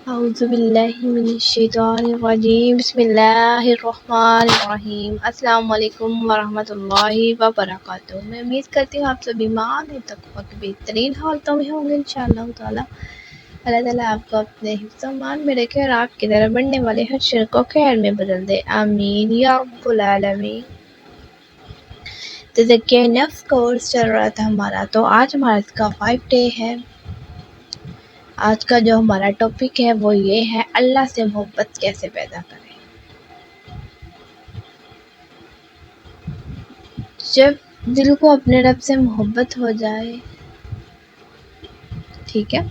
اعوذ باللہ من الشیطان الرجیم بسم اللہ الرحمن الرحیم السلام علیکم ورحمۃ اللہ وبرکاتہ۔ میں امید کرتی ہوں آپ سب ایمان اور تقوی کے بہترین حالتوں میں ہوں گے انشاءاللہ تعالی۔ اللہ تعالیٰ آپ کو اپنے حفظ و امان میں رکھے اور آپ کی طرف بڑھنے والے ہر شر کو خیر میں بدل دے، آمین یا رب العالمین۔ تزکیہ نفس کورس چل رہا تھا ہمارا، تو آج ہمارا اس کا 5 ڈے ہے۔ آج کا جو ہمارا ٹاپک ہے وہ یہ ہے اللہ سے محبت کیسے پیدا کریں۔ جب دل کو اپنے رب سے محبت ہو جائے، ٹھیک ہے،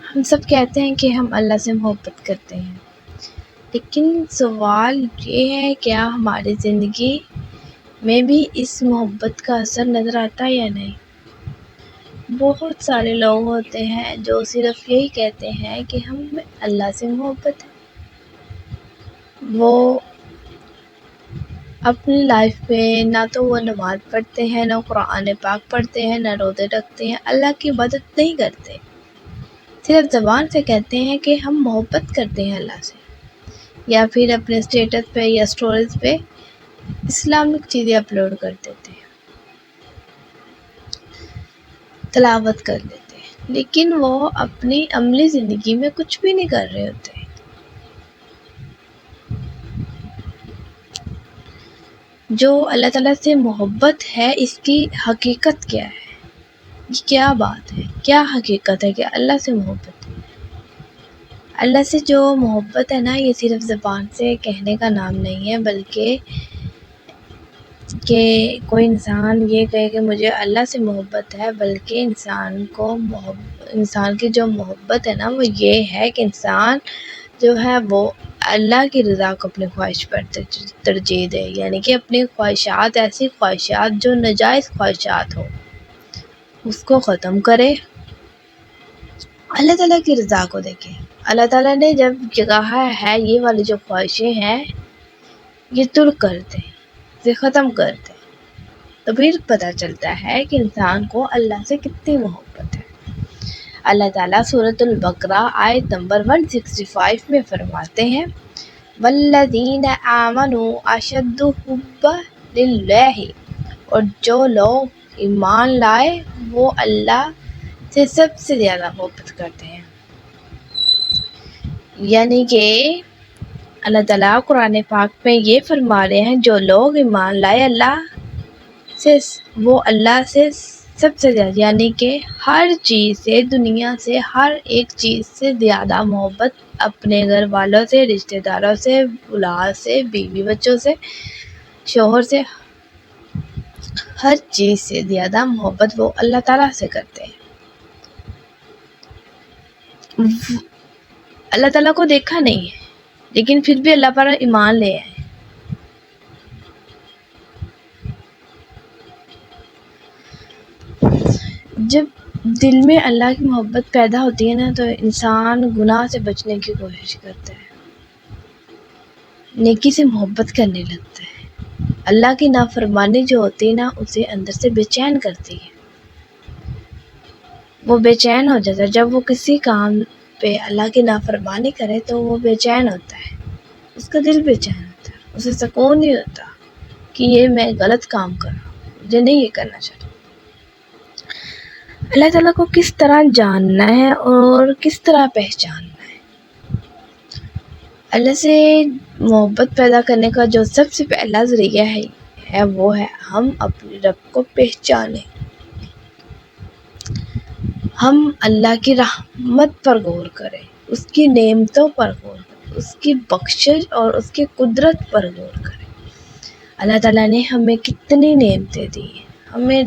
ہم سب کہتے ہیں کہ ہم اللہ سے محبت کرتے ہیں، لیکن سوال یہ ہے کیا ہماری زندگی میں بھی اس محبت کا اثر نظر آتا ہے یا نہیں؟ بہت سارے لوگ ہوتے ہیں جو صرف یہی کہتے ہیں کہ ہمیں اللہ سے محبت ہے، وہ اپنی لائف میں نہ تو وہ نماز پڑھتے ہیں، نہ قرآن پاک پڑھتے ہیں، نہ روزے رکھتے ہیں، اللہ کی عبادت نہیں کرتے، صرف زبان سے کہتے ہیں کہ ہم محبت کرتے ہیں اللہ سے، یا پھر اپنے اسٹیٹس پہ یا سٹوریز پہ اسلامک چیزیں اپلوڈ کر دیتے ہیں، تلاوت کر لیتے ہیں، لیکن وہ اپنی عملی زندگی میں کچھ بھی نہیں کر رہے ہوتے۔ جو اللہ تعالیٰ سے محبت ہے، اس کی حقیقت کیا ہے؟ یہ کیا بات ہے، کیا حقیقت ہے کہ اللہ سے محبت ہے؟ اللہ سے جو محبت ہے نا، یہ صرف زبان سے کہنے کا نام نہیں ہے، بلکہ کہ کوئی انسان یہ کہے کہ مجھے اللہ سے محبت ہے، بلکہ انسان کی جو محبت ہے نا وہ یہ ہے کہ انسان جو ہے وہ اللہ کی رضا کو اپنی خواہش پر ترجیح دے، یعنی کہ اپنی خواہشات، ایسی خواہشات جو ناجائز خواہشات ہو، اس کو ختم کرے، اللہ تعالیٰ کی رضا کو دیکھے۔ اللہ تعالیٰ نے جب کہا ہے یہ والی جو خواہشیں ہیں یہ ترک کر دیں، اسے ختم کر دیں، تو پھر پتہ چلتا ہے کہ انسان کو اللہ سے کتنی محبت ہے۔ اللہ تعالیٰ سورۃ البقرہ آیت نمبر 165 میں فرماتے ہیں والذین آمنوا اشد حبا للہ، اور جو لوگ ایمان لائے وہ اللہ سے سب سے زیادہ محبت کرتے ہیں۔ یعنی کہ اللہ تعالیٰ قرآن پاک میں یہ فرما رہے ہیں جو لوگ ایمان لائے اللہ سے، وہ اللہ سے سب سے زیادہ، یعنی کہ ہر چیز سے، دنیا سے، ہر ایک چیز سے زیادہ محبت اپنے گھر والوں سے، رشتہ داروں سے، اولاد سے، بیوی بچوں سے، شوہر سے، ہر چیز سے زیادہ محبت وہ اللہ تعالیٰ سے کرتے ہیں۔ اللہ تعالیٰ کو دیکھا نہیں ہے، لیکن پھر بھی اللہ پر ایمان لے آئے۔ جب دل میں اللہ کی محبت پیدا ہوتی ہے نا تو انسان گناہ سے بچنے کی کوشش کرتا ہے، نیکی سے محبت کرنے لگتا ہے۔ اللہ کی نافرمانی جو ہوتی ہے نا اسے اندر سے بے چین کرتی ہے، وہ بے چین ہو جاتا ہے۔ جب وہ کسی کام پہ اللہ کی نافرمانی کرے تو وہ بے چین ہوتا ہے، اس کا دل بے چین ہوتا ہے، اسے سکون نہیں ہوتا کہ یہ میں غلط کام کر رہا ہوں، مجھے نہیں یہ کرنا چاہیے۔ اللہ تعالیٰ کو کس طرح جاننا ہے اور کس طرح پہچاننا ہے؟ اللہ سے محبت پیدا کرنے کا جو سب سے پہلا ذریعہ ہے وہ ہے ہم اپنے رب کو پہچانیں، ہم اللہ کی رحمت پر غور کریں، اس کی نعمتوں پر غور کریں، اس کی بخشش اور اس کی قدرت پر غور کریں۔ اللہ تعالیٰ نے ہمیں کتنی نعمتیں دی ہیں، ہمیں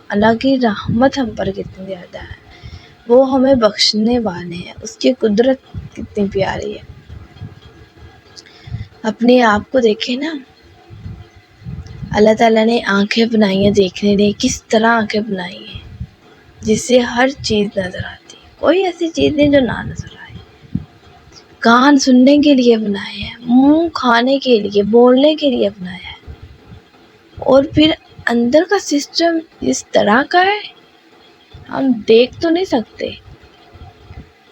اللہ کی رحمت ہم پر کتنی زیادہ ہے، وہ ہمیں بخشنے والے ہیں، اس کی قدرت کتنی پیاری ہے۔ اپنے آپ کو دیکھیں نا، اللہ تعالیٰ نے آنکھیں بنائی ہیں دیکھنے لیے، کس طرح آنکھیں بنائی ہیں جس سے ہر چیز نظر آتی ہے، کوئی ایسی چیز نہیں جو نہ نظر آئے۔ کان سننے کے لیے بنائے ہیں، منہ کھانے کے لیے، بولنے کے لیے بنایا ہے، اور پھر اندر کا سسٹم اس طرح کا ہے ہم دیکھ تو نہیں سکتے،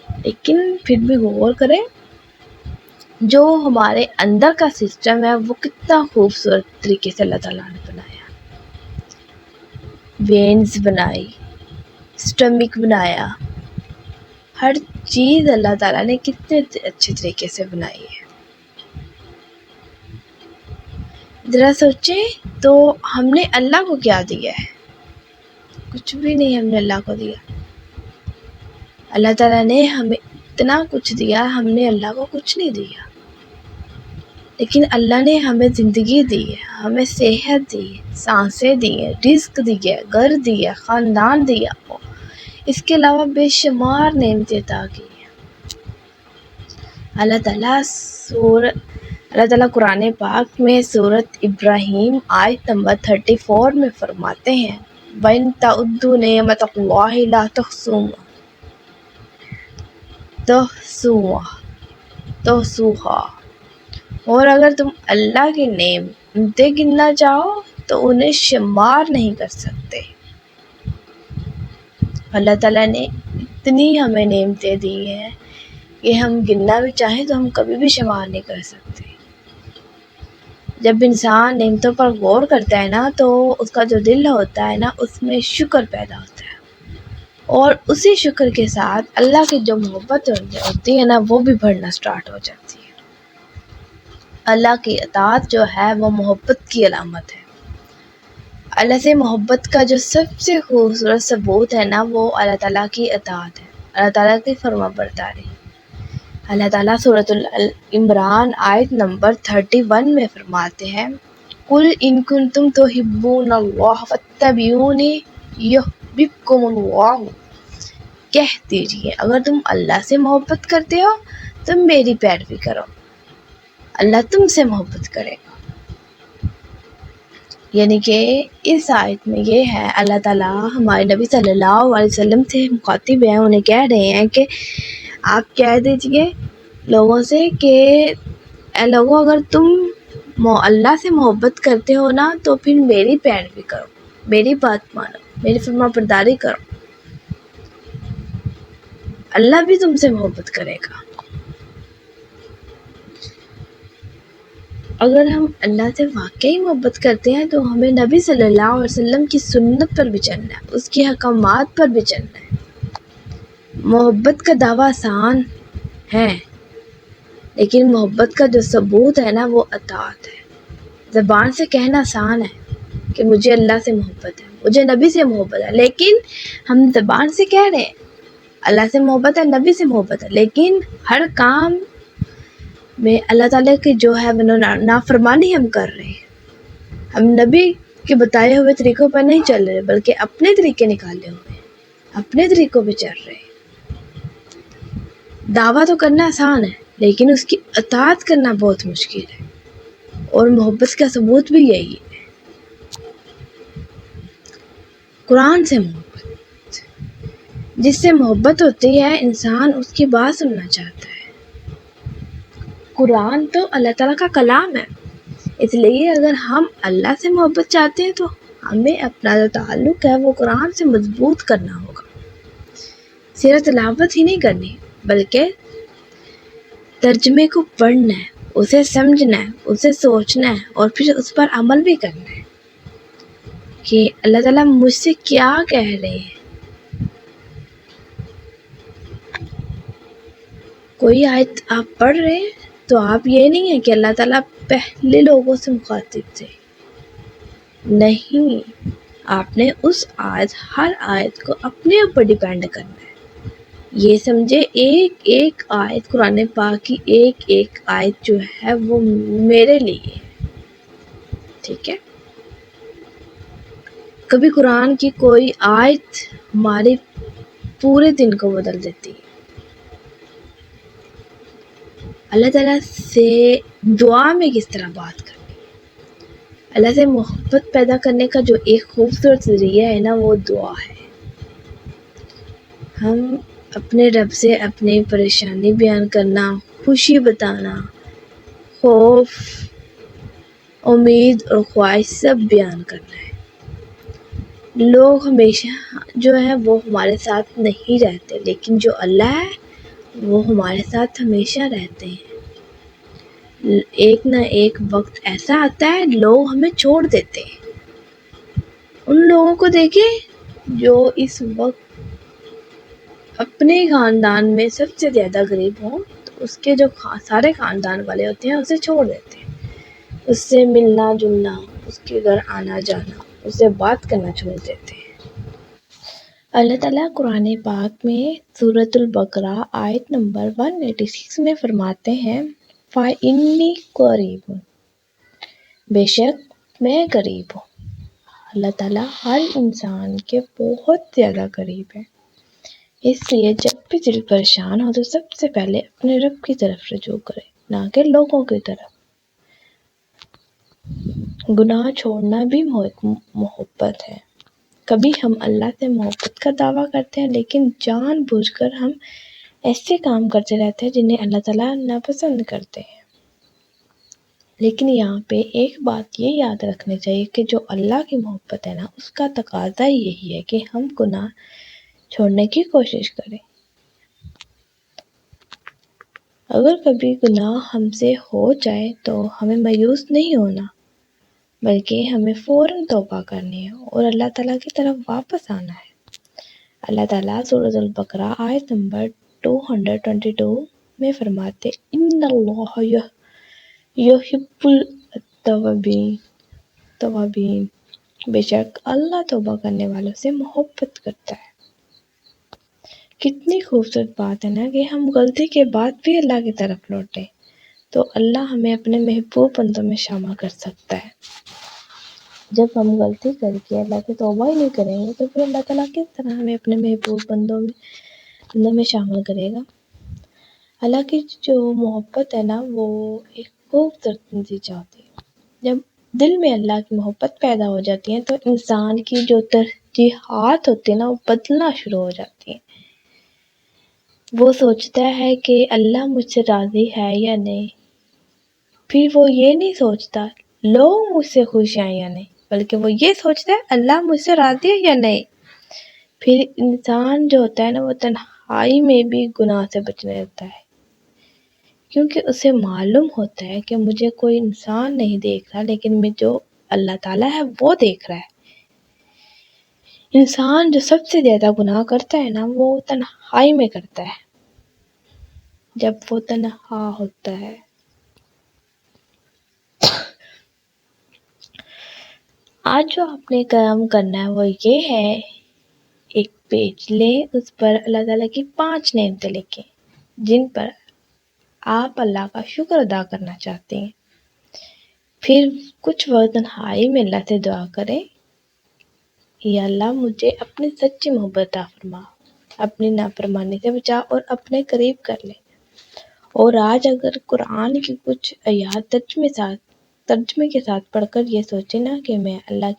لیکن پھر بھی غور کریں جو ہمارے اندر کا سسٹم ہے وہ کتنا خوبصورت طریقے سے اللہ تعالیٰ نے بنایا. وینز بنائی، سٹمک بنایا، ہر چیز اللہ تعالیٰ نے کتنے اچھے طریقے سے بنائی ہے. ذرا سوچیں تو ہم نے اللہ کو کیا دیا ہے؟ کچھ بھی نہیں ہم نے اللہ کو دیا. اللہ تعالیٰ نے ہمیں اتنا کچھ دیا، ہم نے اللہ کو کچھ نہیں دیا. لیکن اللہ نے ہمیں زندگی دی ہے، ہمیں صحت دی ہے، سانسیں دی ہیں، رزق دی ہے، گھر دیا، خاندان دیا، اس کے علاوہ بے شمار نعمتیں عطا کی ہیں. اللہ تعالیٰ قرآن پاک میں سورۃ ابراہیم آیت نمبر 34 میں فرماتے ہیں وَإِن تَعُدُّوا نِعْمَتَ اللَّهِ لَا تُحْصُوهَا، اور اگر تم اللہ کی نعمتیں گننا چاہو تو انہیں شمار نہیں کر سکتے. اللہ تعالیٰ نے اتنی ہمیں نعمتیں دی ہیں کہ ہم گننا بھی چاہیں تو ہم کبھی بھی شمار نہیں کر سکتے. جب انسان نعمتوں پر غور کرتا ہے نا تو اس کا جو دل ہوتا ہے نا اس میں شکر پیدا ہوتا ہے، اور اسی شکر کے ساتھ اللہ کی جو محبت ہوتی ہے نا وہ بھی بڑھنا سٹارٹ ہو جاتی ہے. اللہ کی اطاعت جو ہے وہ محبت کی علامت ہے. اللہ سے محبت کا جو سب سے خوبصورت ثبوت ہے نا وہ اللہ تعالیٰ کی اطاعت ہے، اللہ تعالیٰ کی فرما برداری. اللہ تعالیٰ سورۃ عمران آیت نمبر 31 میں فرماتے ہیں قُلْ إِن كُنتُمْ تُحِبُّونَ اللَّهَ فَاتَّبِعُونِي يُحْبِبْكُمُ اللَّهُ، کہہ دیجیے اگر تم اللہ سے محبت کرتے ہو تو میری پیروی کرو، اللہ تم سے محبت کرے گا. یعنی کہ اس آیت میں یہ ہے اللہ تعالیٰ ہمارے نبی صلی اللہ علیہ وسلم سے مخاطب ہیں، انہیں کہہ رہے ہیں کہ آپ کہہ دیجئے لوگوں سے کہ اے لوگوں اگر تم اللہ سے محبت کرتے ہو نا تو پھر میری پیروی کرو، میری بات مانو، میری فرما برداری کرو، اللہ بھی تم سے محبت کرے گا. اگر ہم اللہ سے واقعی محبت کرتے ہیں تو ہمیں نبی صلی اللہ علیہ وسلم کی سنت پر بھی چلنا ہے، اس کی احکامات پر بھی چلنا ہے. محبت کا دعویٰ آسان ہے لیکن محبت کا جو ثبوت ہے نا وہ اطاعت ہے. زبان سے کہنا آسان ہے کہ مجھے اللہ سے محبت ہے، مجھے نبی سے محبت ہے، لیکن ہم زبان سے کہہ رہے ہیں اللہ سے محبت ہے، نبی سے محبت ہے، لیکن ہر کام میں اللہ تعالیٰ کی جو ہے وہ نافرمانی ہم کر رہے ہیں. ہم نبی کے بتائے ہوئے طریقوں پر نہیں چل رہے بلکہ اپنے طریقے نکالے ہوئے ہیں، اپنے طریقوں پہ چل رہے ہیں. دعویٰ تو کرنا آسان ہے لیکن اس کی اطاعت کرنا بہت مشکل ہے، اور محبت کا ثبوت بھی یہی ہے. قرآن سے محبت، جس سے محبت ہوتی ہے انسان اس کی بات سننا چاہتا ہے. قرآن تو اللہ تعالیٰ کا کلام ہے، اس لیے اگر ہم اللہ سے محبت چاہتے ہیں تو ہمیں اپنا جو تعلق ہے وہ قرآن سے مضبوط کرنا ہوگا. صرف تلاوت ہی نہیں کرنی بلکہ ترجمے کو پڑھنا ہے، اسے سمجھنا ہے، اسے سوچنا ہے، اور پھر اس پر عمل بھی کرنا ہے کہ اللہ تعالیٰ مجھ سے کیا کہہ رہے ہیں. کوئی آیت آپ پڑھ رہے ہیں تو آپ یہ نہیں ہے کہ اللہ تعالیٰ پہلے لوگوں سے مخاطب تھے، نہیں، آپ نے اس آیت ہر آیت کو اپنے اوپر ڈیپینڈ کرنا ہے. یہ سمجھے ایک ایک آیت قرآن پاک کی ایک ایک آیت جو ہے وہ میرے لیے ہے، ٹھیک ہے. کبھی قرآن کی کوئی آیت ہمارے پورے دن کو بدل دیتی ہے. اللہ تعالیٰ سے دعا میں کس طرح بات کرنی ہے، اللہ سے محبت پیدا کرنے کا جو ایک خوبصورت ذریعہ ہے نا وہ دعا ہے. ہم اپنے رب سے اپنی پریشانی بیان کرنا، خوشی بتانا، خوف، امید اور خواہش سب بیان کرنا ہے. لوگ ہمیشہ جو ہے وہ ہمارے ساتھ نہیں رہتے، لیکن جو اللہ ہے وہ ہمارے ساتھ ہمیشہ رہتے ہیں۔ ایک نہ ایک وقت ایسا آتا ہے لوگ ہمیں چھوڑ دیتے ہیں۔ ان لوگوں کو دیکھیں جو اس وقت اپنے خاندان میں سب سے زیادہ غریب ہوں، تو اس کے جو سارے خاندان والے ہوتے ہیں اسے چھوڑ دیتے ہیں، اس سے ملنا جلنا، اس کے گھر آنا جانا، اس سے بات کرنا چھوڑ دیتے ہیں۔ اللہ تعالیٰ قرآن پاک میں سورۃ البقرہ آیت نمبر 186 میں فرماتے ہیں فَإِنِّي قَرِيبٌ، بے شک میں قریب ہوں۔ اللہ تعالیٰ ہر انسان کے بہت زیادہ قریب ہے، اس لیے جب بھی دل پریشان ہو تو سب سے پہلے اپنے رب کی طرف رجوع کرے، نہ کہ لوگوں کی طرف۔ گناہ چھوڑنا بھی محبت ہے۔ کبھی ہم اللہ سے محبت کا دعویٰ کرتے ہیں لیکن جان بوجھ کر ہم ایسے کام کرتے رہتے ہیں جنہیں اللہ تعالیٰ ناپسند کرتے ہیں۔ لیکن یہاں پہ ایک بات یہ یاد رکھنی چاہیے کہ جو اللہ کی محبت ہے نا، اس کا تقاضا یہی ہے کہ ہم گناہ چھوڑنے کی کوشش کریں۔ اگر کبھی گناہ ہم سے ہو جائے تو ہمیں مایوس نہیں ہونا، بلکہ ہمیں فوراً توبہ کرنی ہے اور اللہ تعالیٰ کی طرف واپس آنا ہے۔ اللہ تعالیٰ سورۃ البقرہ آیت نمبر 222 میں فرماتے ان اللہ یحب التوابین، بے شک اللہ توبہ کرنے والوں سے محبت کرتا ہے۔ کتنی خوبصورت بات ہے نا کہ ہم غلطی کے بعد بھی اللہ کی طرف لوٹیں تو اللہ ہمیں اپنے محبوب بندوں میں شامل کر سکتا ہے۔ جب ہم غلطی کر کے اللہ کی توبہ ہی نہیں کریں گے تو پھر اللہ تعالیٰ کس طرح ہمیں اپنے محبوب بندوں میں شامل کرے گا؟ اللہ کی جو محبت ہے نا وہ ایک خوبصورت نتیجہ ہوتی ہے۔ جب دل میں اللہ کی محبت پیدا ہو جاتی ہے تو انسان کی جو ترجیحات ہوتی ہیں نا وہ بدلنا شروع ہو جاتی ہیں۔ وہ سوچتا ہے کہ اللہ مجھ سے راضی ہے یا نہیں، پھر وہ یہ نہیں سوچتا لوگ مجھ سے خوش ہیں یا نہیں، بلکہ وہ یہ سوچتا ہے اللہ مجھ سے راضی ہے یا نہیں۔ پھر انسان جو ہوتا ہے نا وہ تنہائی میں بھی گناہ سے بچنے لگتا ہے، کیونکہ اسے معلوم ہوتا ہے کہ مجھے کوئی انسان نہیں دیکھ رہا لیکن میں جو اللہ تعالیٰ ہے وہ دیکھ رہا ہے۔ انسان جو سب سے زیادہ گناہ کرتا ہے نا وہ تنہائی میں کرتا ہے، جب وہ تنہا ہوتا ہے۔ آج جو آپ نے کام کرنا ہے وہ یہ ہے، ایک پیج لیں، اس پر اللہ تعالیٰ کی 5 نعمتیں لکھیں جن پر آپ اللہ کا شکر ادا کرنا چاہتے ہیں۔ پھر کچھ وقت تنہائی میں اللہ سے دعا کریں، یا اللہ مجھے اپنی سچی محبت عطا فرما، اپنی نافرمانی سے بچا اور اپنے قریب کر لے۔ اور آج اگر قرآن کی کچھ آیات ترجمے کے ساتھ پڑھ کر یہ سوچیں نا کہ میں اللہ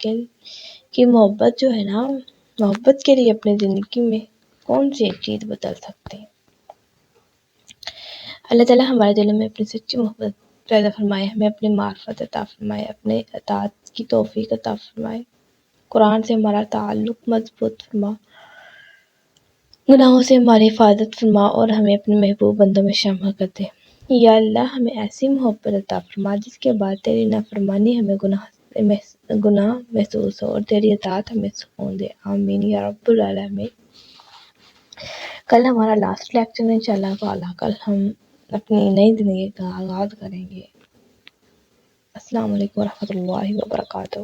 کی محبت جو ہے نا، محبت کے لیے اپنی زندگی میں کون سی ایک چیز بدل سکتے ہیں۔ اللہ تعالیٰ ہمارے دلوں میں اپنی سچی محبت پیدا فرمائے، ہمیں اپنی معرفت عطا فرمائے، اپنے اطاعت کی توفیق عطا فرمائے، قرآن سے ہمارا تعلق مضبوط فرما، گناہوں سے ہماری حفاظت فرما اور ہمیں اپنے محبوب بندوں میں شامل کر دے۔ یا اللہ ہمیں ایسی محبت عطا فرما جس کے بعد تیری نافرمانی ہمیں گناہ محسوس ہو اور تیری اطاعت ہمیں سکون دے۔ آمین یا رب العالمین۔ کل ہمارا لاسٹ لیکچر انشاءاللہ تعالیٰ، کل ہم اپنی نئی زندگی کا آغاز کریں گے۔ السلام علیکم ورحمۃ اللہ وبرکاتہ۔